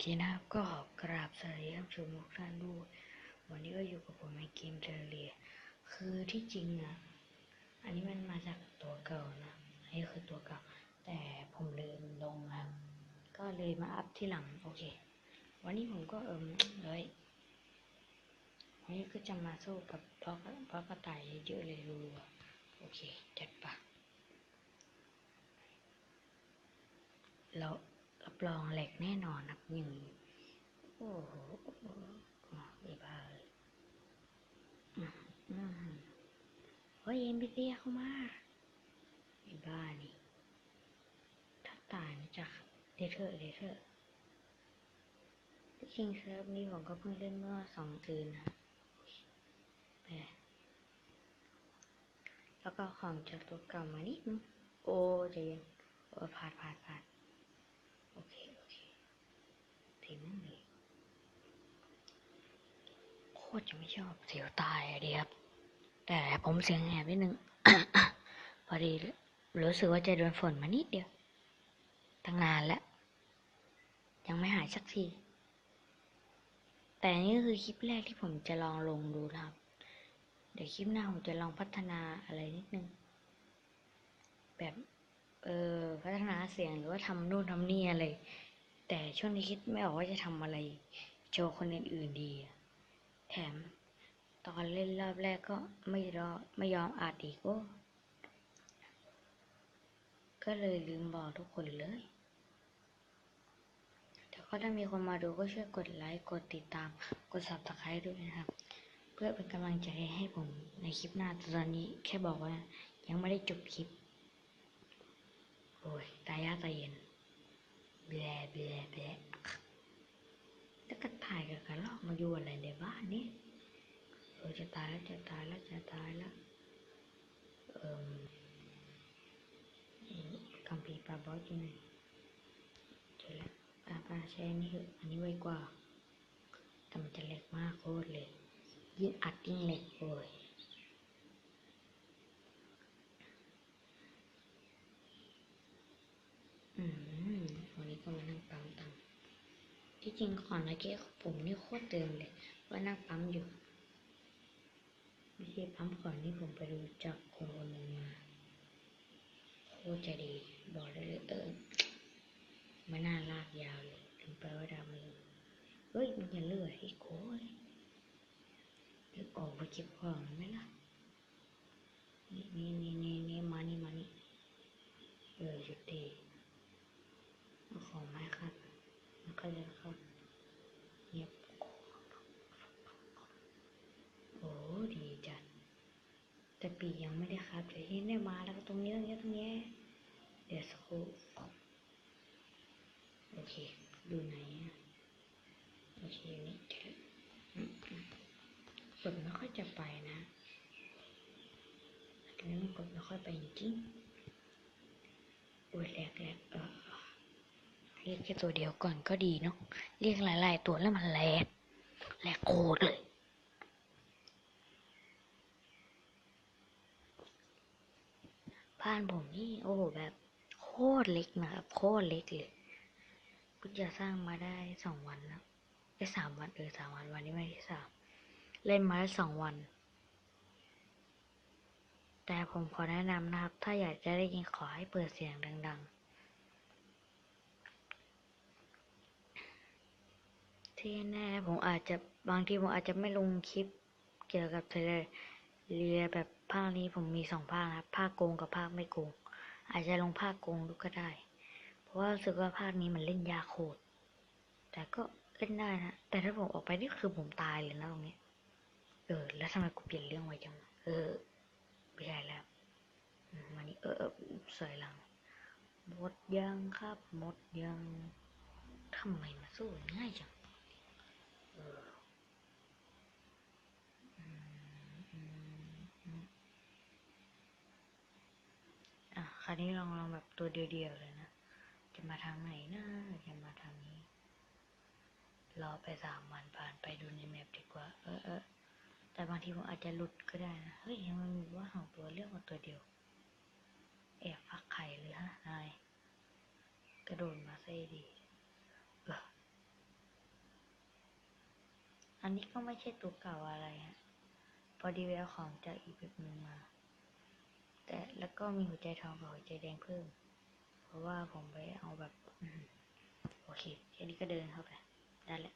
ทีนะครับก็กราบสวัสดีท่านผู้ชมทุกท่านด้วยวันนี้ก็อยู่กับผมในเกมเทอร์เรียคือที่จริงอ่ะอันนี้มันมาจากตัวเก่านะอันนี้คือตัวเก่าแต่ผมลืมลงครับก็เลยมาอัพที่หลังโอเควันนี้ผมก็เลยวันนี้ก็จะมาสู้กับบล็อกกระต่ายเยอะเลยรัวๆโอเคจัดปะเรารับรองแหลกแน่นอนนะอย่างโอ้โหไม่บ้าเลยเฮ้ยNPCเข้ามาไอ้บ้านี่ถ้าตายนะจ๊ะเดเธอร์ที่จริงเซิร์ฟนี้ผมก็เพิ่งเล่นเมื่อ2 คืนนะแล้วก็ของจากตัวเก่ามานิดนึงโอ้ใจเย็นโอ้ผ่านโอเคทีนั่นเลยโคตรจะไม่ชอบเสียวตายอะดิครับแต่ผมเสียงแหบนิดนึง พอดีรู้สึกว่าจะโดนฝนมานิดเดียวตั้งนานแล้วยังไม่หายสักทีแต่นี่คือคลิปแรกที่ผมจะลองลงดูนะครับเดี๋ยวคลิปหน้าผมจะลองพัฒนาอะไรนิดนึงแบบพัฒนาเสียงหรือว่าทำนู่นทำนี่อะไรแต่ช่วงนี้คิดไม่ออกว่าจะทำอะไรโชว์คนอื่นๆดีแถมตอนเล่นรอบแรกก็ไม่ยอมอัดอีกก็เลยลืมบอกทุกคนเลยแต่ก็ถ้ามีคนมาดูก็ช่วยกดไลค์กดติดตามกด Subscribe ด้วยนะครับเพื่อเป็นกำลังใจให้ผมในคลิปหน้าตอนนี้แค่บอกว่ายังไม่ได้จบคลิปโอ้ยตายยากตายเย็นแบลแล้วก็ถ่ายกับกระรอกมาอยู่อะไรในบ้านนี้จะตายแล้วคัมภีร์ปลาบอสอยู่ไหนเจอแล้วปลาแช่นี่คืออันนี้ไวกว่าแต่มันจะเล็กมากโคตรเลยยิ่งอัดยิ่งเล็กโอ้ยวันนี้ก็มานั่งปั๊มตังค์ที่จริงก่อนนะเก๊ผมนี่โคตรเติมเลยว่านั่งปั๊มอยู่ไม่ใช่ปั๊มก่อนนี่ผมไปรู้จักคนหนึ่งมาโคตรใจดีบอกได้เลยไม่น่าลากยาวเลยถึงไปว่าดาวมันเฮ้ยมันจะเลื่อยอีกโค้ยเดี๋ยวออกไปเก็บของไหมล่ะนี่มานี่หยุดดีเอาของไม้ครับมันก็จะครับเงียบโอ้ดีจัดแต่ปียังไม่ได้ครับเดี๋ยวที่ได้มาแล้วก็ตรงนี้เดี๋ยวสักครู่โอเคดูไหนโอเคนี่เจอกดไม่ค่อยจะไปนะอันนี้มันกดไม่ค่อยไปจริงโอ้ยแหลกเรียกแค่ตัวเดียวก่อนก็ดีเนาะเรียกหลายๆตัวแล้วมันแหลกโคตรเลยบ้านผมนี่โอ้โหแบบโคตรเล็กนะครับโคตรเล็กเลยเพิ่งจะสร้างมาได้2 วันแล้วได้3 วัน3 วันวันนี้วันที่3เล่นมาได้2 วันแต่ผมขอแนะนำนะครับถ้าอยากจะได้ยินขอให้เปิดเสียงดังๆที่แน่ผมอาจจะบางทีผมอาจจะไม่ลงคลิปเกี่ยวกับเทเรียแบบภาคนี้ผมมี2 ภาคนะครับภาคโกงกับภาคไม่โกงอาจจะลงภาคโกงดูก็ได้เพราะว่ารู้สึกว่าภาคนี้มันเล่นยากโคตรแต่ก็เล่นได้นะแต่ถ้าผมออกไปนี่คือผมตายเลยนะตรงนี้แล้วทำไมกูเปลี่ยนเรื่องไวจังไม่ใช่แล้วมานี่สวยหลังหมดยังครับหมดยังทำไมมาสู้ง่ายจังคราวนี้ลองแบบตัวเดียวๆเลยนะจะมาทางไหนนะจะมาทางนี้รอไป3 วันผ่านไปดูในแมปดีกว่าแต่บางทีผมอาจจะหลุดก็ได้นะเฮ้ยมันมีว่า2 ตัวเลือกมาตัวเดียวแอบฟักไข่หรือฮะนายกระโดดมาซะดี อันนี้ก็ไม่ใช่ตัวเก่าอะไรฮะพอดีไปเอาของจากอีกแบบนึงมาแต่แล้วก็มีหัวใจทองกับหัวใจแดงเพิ่มเพราะว่าผมไปเอาแบบโอเคแค่นี้ก็เดินเข้าไปได้แหละ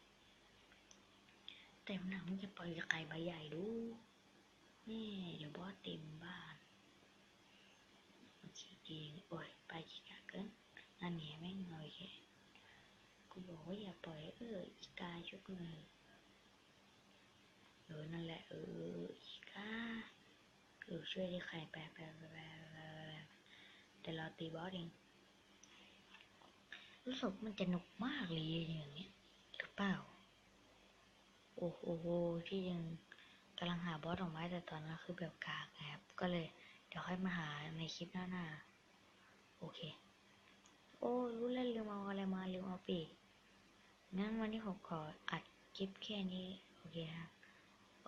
แต่หนังมันจะปล่อยไก่ใบใหญ่ดูนี่เดี๋ยวบอสเต็มบ้านโอเคจริงโอ้ยไปจีกะเกินนั่นไงแม่งเลยแค่กูบอกว่าอย่าปล่อยอีกาชุดหนึ่งนั่นแหละอีกาช่วยที่ไข่แปะแต่เราตีบอสเองรู้สึกมันจะหนุกมากเลยอย่างเงี้ยหรือเปล่าโอ้โหที่ยังกำลังหาบอสออกมาแต่ตอนนั้นคือแบบกากครับก็เลยเดี๋ยวค่อยมาหาในคลิปหน้าโอเคโอ้รู้แล้วลืมเอาอะไรมาลืมเอาปีกงั้นวันนี้ผมขออัดคลิปแค่นี้โอเคครับ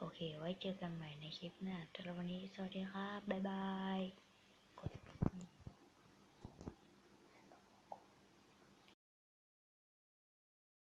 โอเคไว้เจอกันใหม่ในคลิปหน้าแต่วันนี้สวัสดีครับบ๊ายบาย